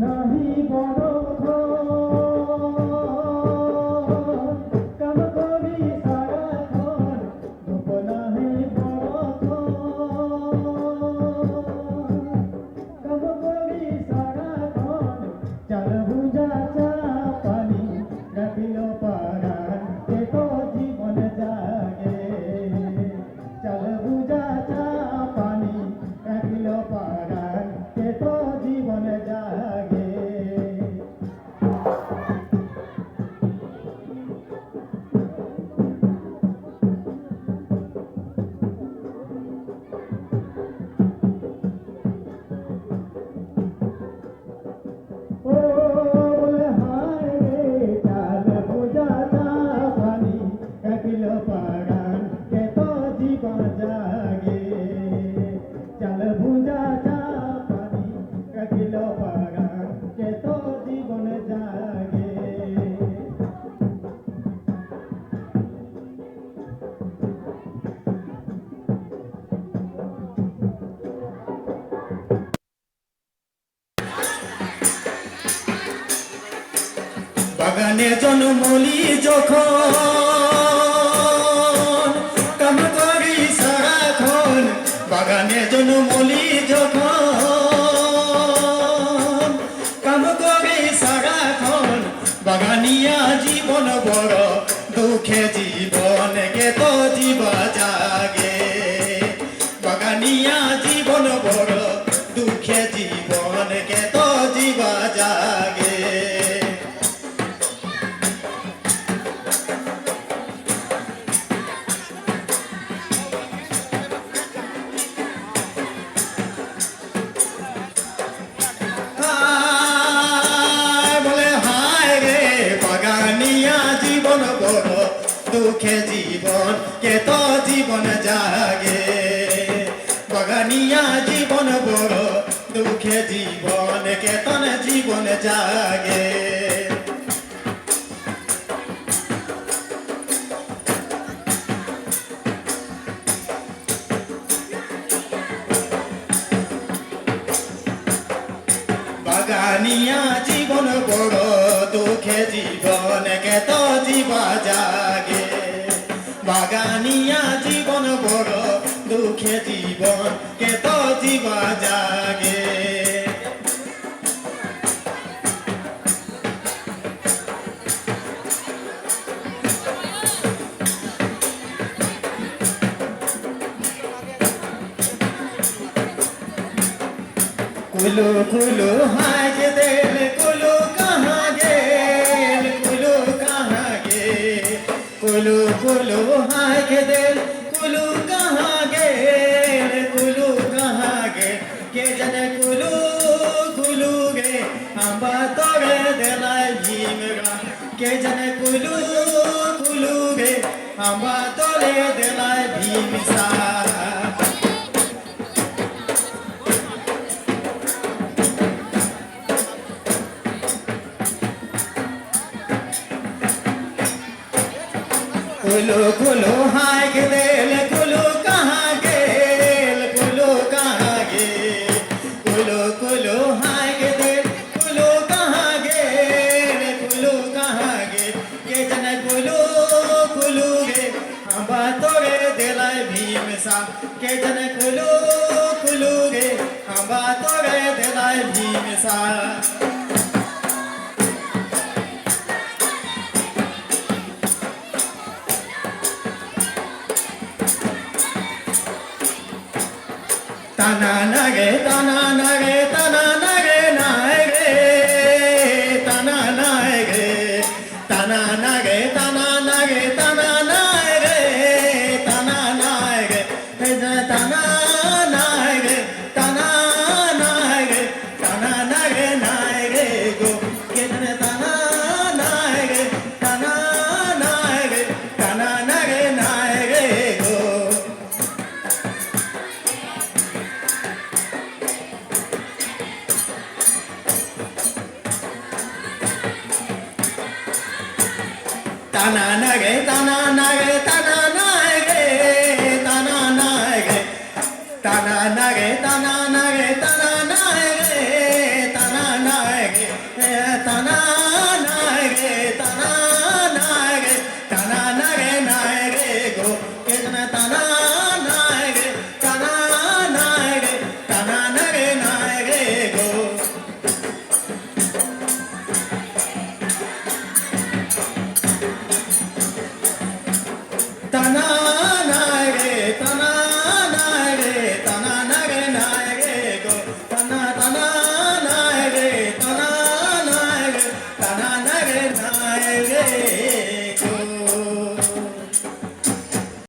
নাহি বড় কাম করি সারাক্ষণ ধূপ নাহি বড় কাম করি সারাক্ষণ চাল ভুজা চা পানি ডাকিল পারান কে তো জীবন জাগে চাল ভুজা চা পানি ডাকিল পারান কে তো জীবন জাগে বাগানে জন্মলি যখন কাম করি সারাক্ষণ বাগানে জন্মলি যখন কাম করি সারাক্ষণ বাগানিয়া জীবন বড় দুঃখে জীবন কে তো জীবা জাগে বাগানিয়া জীবন বড় দুঃখে জীবন কে তো জীবা জাগে দুঃখে জীবন কে তো জীবন জাগে বাগানিয়া জীবন বড় দুঃখে জীবন কে তন জীবন জাগে বাগানিয়া জীবন বড় দুঃখে জীবন কে তো জীবা জাগে বাগানিয়া জীবন বড় দুঃখে জীবন কে তো জীবা জাগে कुलू कुलू हाज दिल कुलू कहाँ गेल कुलू कहाँ गेल कुलू कुलू हाज दिल कुलू कहाँ गेल कुलू कहाँ गेल के जने कुलू कुलू गे अम्बा तोड़े दिलाई भीमरा के जने कुलू कुलू गे अम्बा तोड़े दिलाई भीमसा कुलू कुलू हाय दिल कुलू कहाँ गेल कुलू कहाँ गेल कुलू कुलू हाय दिल कुलू कहाँ गेल कुलू कहाँ गेल के जन कुलू कुलू गे अम्बा तोड़े दिलाई भीमसा के जन कुलू कुलू गे अम्बा तोड़े दिलाई भीमसा तना नगे तना नगे तना नगे नागे तना नगे तना नगे तना नगे तना नगे तना नगे तना नगे तना नगे तना नगे नागे गो कितने तना नगे तना नगे तना नगे नागे गो तना नगे तना नगे तना